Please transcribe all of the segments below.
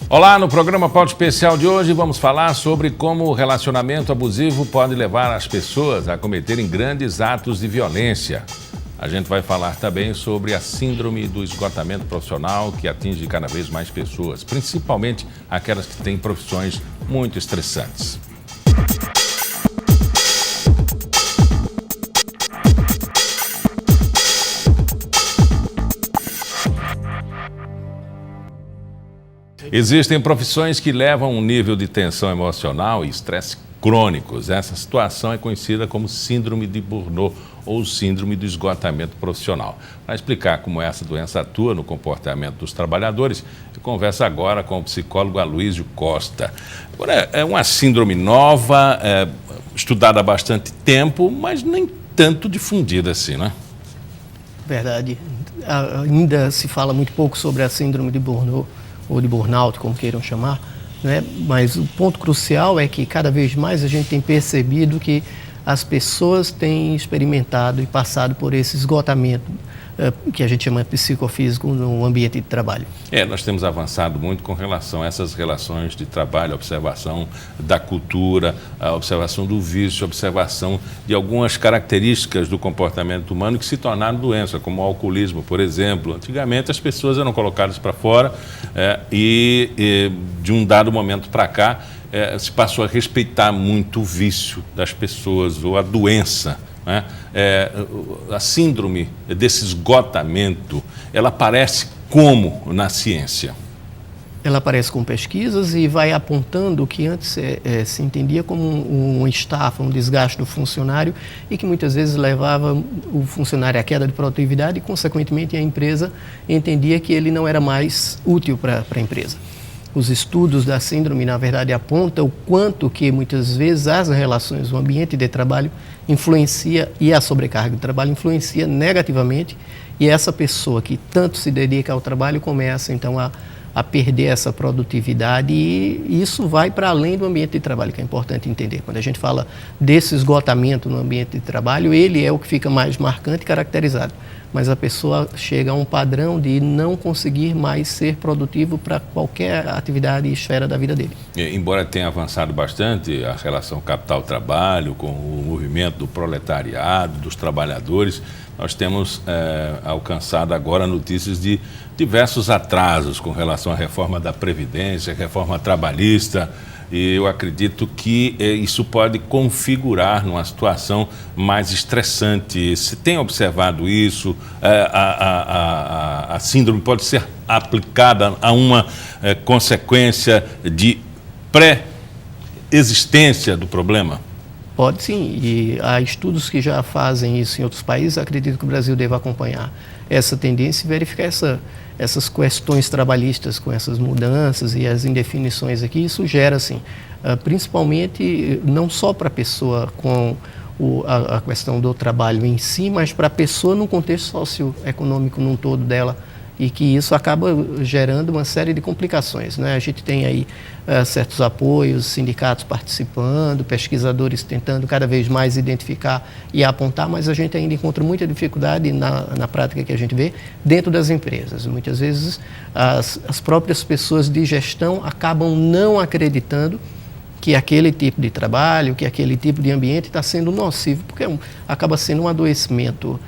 Olá, no programa Pauta Especial de hoje vamos falar sobre como o relacionamento abusivo pode levar as pessoas a cometerem grandes atos de violência. A gente vai falar também sobre a síndrome do esgotamento profissional que atinge cada vez mais pessoas, principalmente aquelas que têm profissões muito estressantes. Existem profissões que levam um nível de tensão emocional e estresse crônicos. Essa situação é conhecida como síndrome de Burnout ou síndrome do esgotamento profissional. Para explicar como essa doença atua no comportamento dos trabalhadores, eu converso agora com o psicólogo Aloísio Costa. Agora, é uma síndrome nova, estudada há bastante tempo, mas nem tanto difundida assim, né? Verdade. Ainda se fala muito pouco sobre a síndrome de Burnout, ou de burnout, como queiram chamar, né? Mas o ponto crucial é que cada vez mais a gente tem percebido que as pessoas têm experimentado e passado por esse esgotamento que a gente chama de psicofísico no ambiente de trabalho. Nós temos avançado muito com relação a essas relações de trabalho, a observação da cultura, a observação do vício, a observação de algumas características do comportamento humano que se tornaram doença, como o alcoolismo, por exemplo. Antigamente as pessoas eram colocadas para fora e de um dado momento para cá se passou a respeitar muito o vício das pessoas ou a doença. A síndrome desse esgotamento, ela aparece como na ciência? Ela aparece com pesquisas e vai apontando o que antes se entendia como uma estafa, um desgaste do funcionário e que muitas vezes levava o funcionário à queda de produtividade e, consequentemente, a empresa entendia que ele não era mais útil para a empresa. Os estudos da síndrome, na verdade, apontam o quanto que, muitas vezes, as relações, o ambiente de trabalho influencia e a sobrecarga de trabalho influencia negativamente e essa pessoa que tanto se dedica ao trabalho começa, então, a perder essa produtividade e isso vai para além do ambiente de trabalho, que é importante entender. Quando a gente fala desse esgotamento no ambiente de trabalho, ele é o que fica mais marcante e caracterizado. Mas a pessoa chega a um padrão de não conseguir mais ser produtivo para qualquer atividade e esfera da vida dele. Embora tenha avançado bastante a relação capital-trabalho, com o movimento do proletariado, dos trabalhadores, nós temos alcançado agora notícias de diversos atrasos com relação à reforma da Previdência, reforma trabalhista, e eu acredito que isso pode configurar numa situação mais estressante. Se tem observado isso, a síndrome pode ser aplicada a uma consequência de pré-existência do problema? Pode sim, e há estudos que já fazem isso em outros países. Acredito que o Brasil deva acompanhar essa tendência e verificar essas questões trabalhistas com essas mudanças e as indefinições aqui. Isso gera, assim, principalmente não só para a pessoa com a questão do trabalho em si, mas para a pessoa no contexto socioeconômico num todo dela, e que isso acaba gerando uma série de complicações, né? A gente tem aí certos apoios, sindicatos participando, pesquisadores tentando cada vez mais identificar e apontar, mas a gente ainda encontra muita dificuldade na prática que a gente vê dentro das empresas. Muitas vezes as próprias pessoas de gestão acabam não acreditando que aquele tipo de trabalho, que aquele tipo de ambiente está sendo nocivo, porque acaba sendo um adoecimento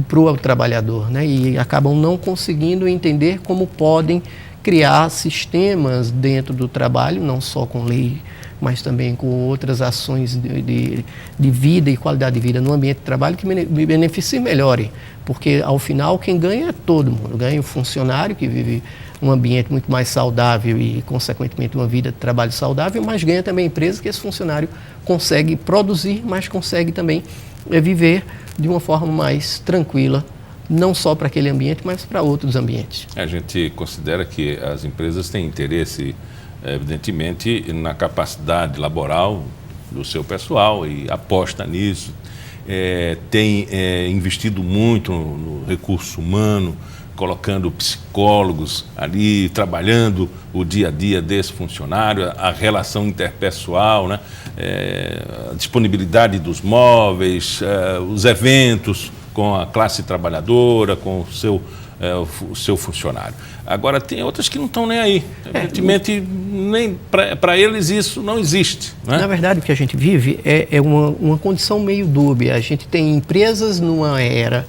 para o trabalhador, né? E acabam não conseguindo entender como podem criar sistemas dentro do trabalho, não só com lei, mas também com outras ações de vida e qualidade de vida no ambiente de trabalho que beneficiem e melhorem, porque ao final quem ganha é todo mundo, ganha o funcionário que vive um ambiente muito mais saudável e consequentemente uma vida de trabalho saudável, mas ganha também a empresa que esse funcionário consegue produzir, mas consegue também viver de uma forma mais tranquila, não só para aquele ambiente, mas para outros ambientes. A gente considera que as empresas têm interesse, evidentemente, na capacidade laboral do seu pessoal e aposta nisso, tem investido muito no recurso humano, colocando psicólogos ali, trabalhando o dia a dia desse funcionário, a relação interpessoal, né? A disponibilidade dos móveis, os eventos com a classe trabalhadora, com o seu o seu funcionário. Agora, tem outras que não estão nem aí. Evidentemente, nem para eles isso não existe. Né? Na verdade, o que a gente vive é uma condição meio dúbia. A gente tem empresas numa era,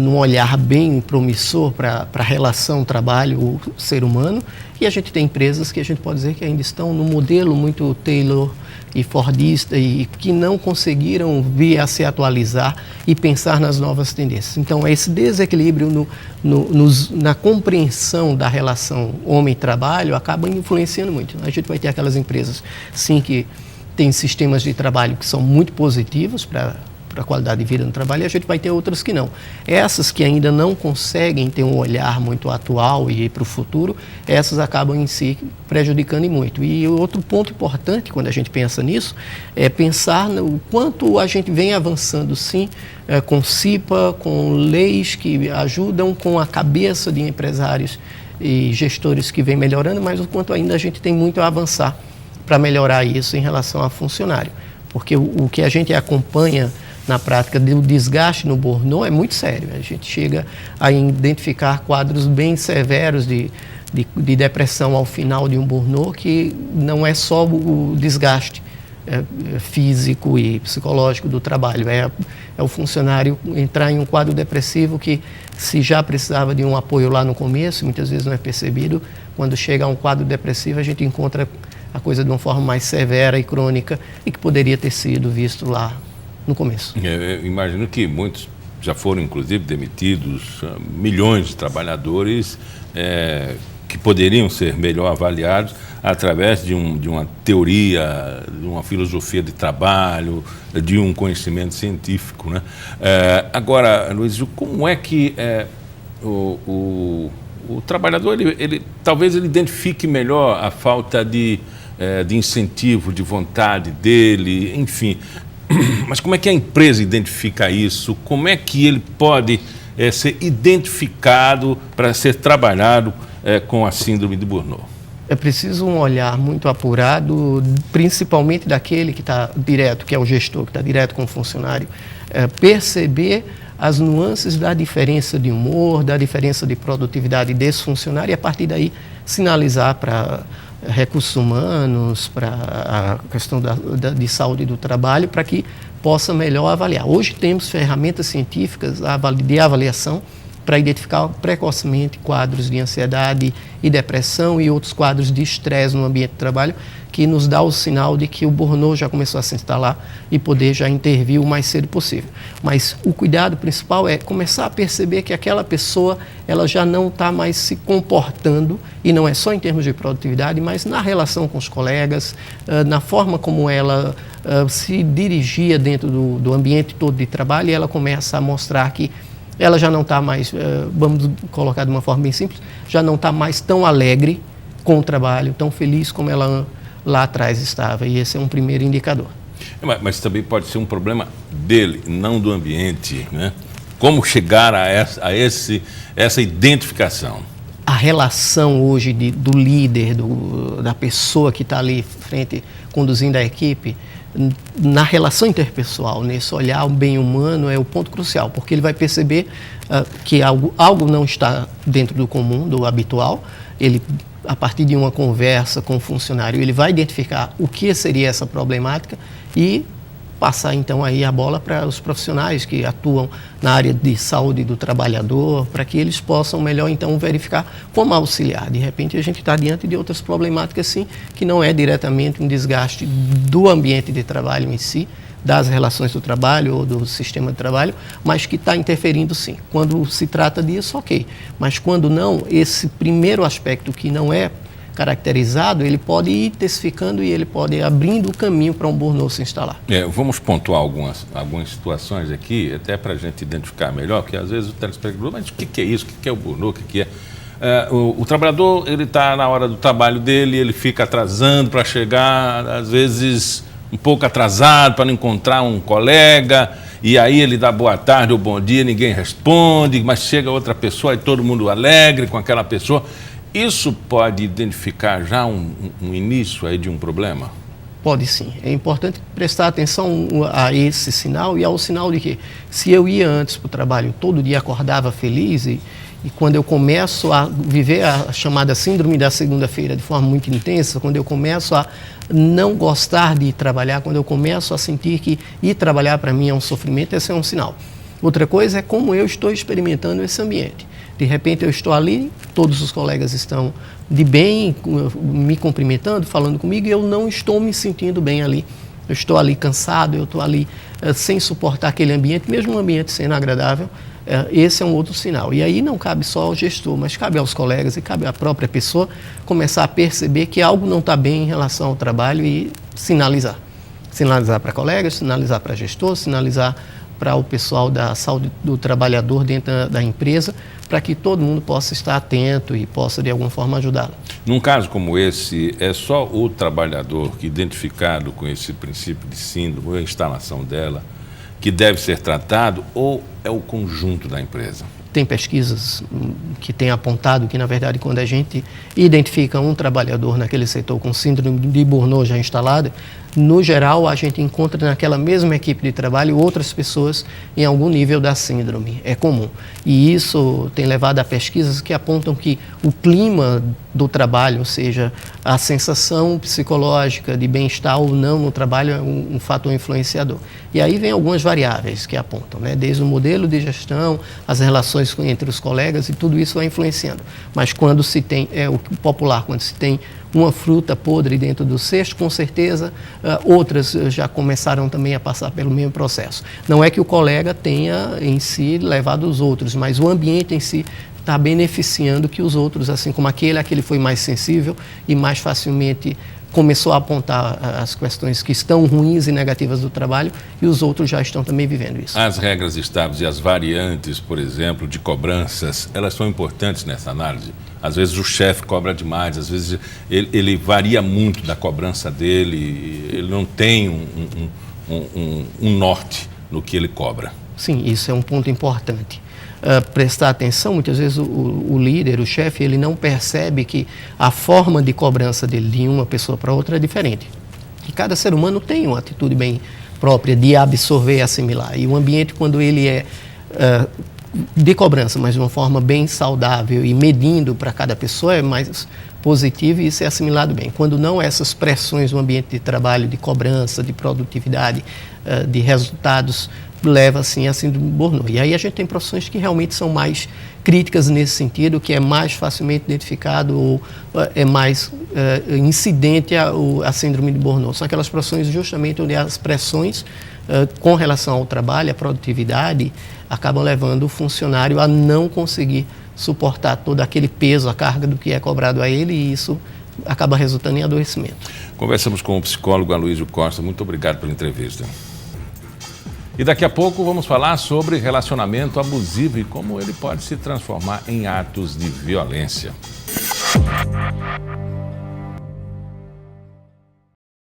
num olhar bem promissor para a relação trabalho-ser humano, e a gente tem empresas que a gente pode dizer que ainda estão no modelo muito Taylor e fordista e que não conseguiram vir a se atualizar e pensar nas novas tendências. Então, esse desequilíbrio na compreensão da relação homem-trabalho acaba influenciando muito. A gente vai ter aquelas empresas, sim, que têm sistemas de trabalho que são muito positivos para a qualidade de vida no trabalho, e a gente vai ter outras que não. Essas que ainda não conseguem ter um olhar muito atual e para o futuro, essas acabam em si prejudicando muito. E outro ponto importante quando a gente pensa nisso é pensar no quanto a gente vem avançando, sim, com CIPA, com leis que ajudam, com a cabeça de empresários e gestores que vem melhorando, mas o quanto ainda a gente tem muito a avançar para melhorar isso em relação a funcionário. Porque o que a gente acompanha na prática do desgaste no burnout é muito sério. A gente chega a identificar quadros bem severos de depressão ao final de um burnout, que não é só o desgaste físico e psicológico do trabalho, é o funcionário entrar em um quadro depressivo que, se já precisava de um apoio lá no começo, muitas vezes não é percebido, quando chega a um quadro depressivo a gente encontra a coisa de uma forma mais severa e crônica e que poderia ter sido visto lá no começo. Eu imagino que muitos já foram, inclusive, demitidos, milhões de trabalhadores que poderiam ser melhor avaliados através de uma teoria, de uma filosofia de trabalho, de um conhecimento científico, né? Agora, Luiz, como é que o trabalhador, talvez ele identifique melhor a falta de incentivo, de vontade dele, enfim. Mas como é que a empresa identifica isso? Como é que ele pode ser identificado para ser trabalhado com a síndrome de burnout? É preciso um olhar muito apurado, principalmente daquele que está direto, que é o gestor, que está direto com o funcionário, perceber as nuances da diferença de humor, da diferença de produtividade desse funcionário e, a partir daí, sinalizar para recursos humanos, para a questão de saúde do trabalho, para que possa melhor avaliar. Hoje temos ferramentas científicas de avaliação para identificar precocemente quadros de ansiedade e depressão e outros quadros de estresse no ambiente de trabalho, que nos dá o sinal de que o burnout já começou a se instalar e poder já intervir o mais cedo possível. Mas o cuidado principal é começar a perceber que aquela pessoa ela já não está mais se comportando, e não é só em termos de produtividade, mas na relação com os colegas, na forma como ela se dirigia dentro do ambiente todo de trabalho, e ela começa a mostrar que ela já não está mais, vamos colocar de uma forma bem simples, já não está mais tão alegre com o trabalho, tão feliz como ela lá atrás estava. E esse é um primeiro indicador. Mas também pode ser um problema dele, não do ambiente, né? Como chegar a essa identificação? A relação hoje do líder, da pessoa que está ali frente, conduzindo a equipe, na relação interpessoal, nesse olhar bem humano, é o ponto crucial, porque ele vai perceber que algo não está dentro do comum, do habitual. Ele, a partir de uma conversa com o funcionário, ele vai identificar o que seria essa problemática e passar então aí a bola para os profissionais que atuam na área de saúde do trabalhador, para que eles possam melhor então verificar como auxiliar. De repente a gente está diante de outras problemáticas sim, que não é diretamente um desgaste do ambiente de trabalho em si, das relações do trabalho ou do sistema de trabalho, mas que está interferindo sim. Quando se trata disso, ok. Mas quando não, esse primeiro aspecto que não é caracterizado, ele pode ir intensificando e ele pode ir abrindo o caminho para um burnout se instalar. Vamos pontuar algumas situações aqui, até para a gente identificar melhor, porque às vezes o telespectador, mas o que é isso? O que é o burnout? O que é? O trabalhador, ele está na hora do trabalho dele, ele fica atrasando para chegar, às vezes um pouco atrasado para não encontrar um colega, e aí ele dá boa tarde ou bom dia, ninguém responde, mas chega outra pessoa e todo mundo alegre com aquela pessoa. Isso pode identificar já um início aí de um problema? Pode sim. É importante prestar atenção a esse sinal e ao sinal de que, se eu ia antes para o trabalho, todo dia acordava feliz E quando eu começo a viver a chamada síndrome da segunda-feira de forma muito intensa, quando eu começo a não gostar de ir trabalhar, quando eu começo a sentir que ir trabalhar para mim é um sofrimento, esse é um sinal. Outra coisa é como eu estou experimentando esse ambiente. De repente eu estou ali, todos os colegas estão de bem, me cumprimentando, falando comigo, e eu não estou me sentindo bem ali. Eu estou ali cansado, eu estou ali sem suportar aquele ambiente, mesmo um ambiente sendo agradável. Esse é um outro sinal. E aí não cabe só ao gestor, mas cabe aos colegas e cabe à própria pessoa começar a perceber que algo não está bem em relação ao trabalho e sinalizar. Sinalizar para colegas, sinalizar para gestor, sinalizar para o pessoal da saúde do trabalhador dentro da empresa, para que todo mundo possa estar atento e possa, de alguma forma, ajudá-lo. Num caso como esse, é só o trabalhador que, identificado com esse princípio de síndrome, a instalação dela, que deve ser tratado, ou é o conjunto da empresa? Tem pesquisas que têm apontado que, na verdade, quando a gente identifica um trabalhador naquele setor com síndrome de Burnout já instalada, no geral, a gente encontra naquela mesma equipe de trabalho outras pessoas em algum nível da síndrome. É comum. E isso tem levado a pesquisas que apontam que o clima do trabalho, ou seja, a sensação psicológica de bem-estar ou não no trabalho, é um fator influenciador. E aí vem algumas variáveis que apontam, né? Desde o modelo de gestão, as relações entre os colegas, e tudo isso vai influenciando. Mas quando se tem, o popular, quando se tem uma fruta podre dentro do cesto, com certeza outras já começaram também a passar pelo mesmo processo. Não é que o colega tenha em si levado os outros, mas o ambiente em si está beneficiando que os outros, assim como aquele foi mais sensível e mais facilmente começou a apontar as questões que estão ruins e negativas do trabalho, e os outros já estão também vivendo isso. As regras estáveis e as variantes, por exemplo, de cobranças, elas são importantes nessa análise? Às vezes o chefe cobra demais, às vezes ele varia muito da cobrança dele, ele não tem um norte no que ele cobra. Sim, isso é um ponto importante. Prestar atenção, muitas vezes o líder, o chefe, ele não percebe que a forma de cobrança dele de uma pessoa para outra é diferente. E cada ser humano tem uma atitude bem própria de absorver e assimilar. E o ambiente, quando ele é de cobrança, mas de uma forma bem saudável e medindo para cada pessoa, é mais positivo e isso é assimilado bem. Quando não, essas pressões no ambiente de trabalho, de cobrança, de produtividade, de resultados, leva assim a síndrome de Burnout. E aí a gente tem profissões que realmente são mais críticas nesse sentido, que é mais facilmente identificado ou é mais incidente a síndrome de Burnout. São aquelas profissões justamente onde as pressões com relação ao trabalho, a produtividade, acabam levando o funcionário a não conseguir suportar todo aquele peso, a carga do que é cobrado a ele, e isso acaba resultando em adoecimento. Conversamos com o psicólogo Aloysio Costa. Muito obrigado pela entrevista. E daqui a pouco vamos falar sobre relacionamento abusivo e como ele pode se transformar em atos de violência.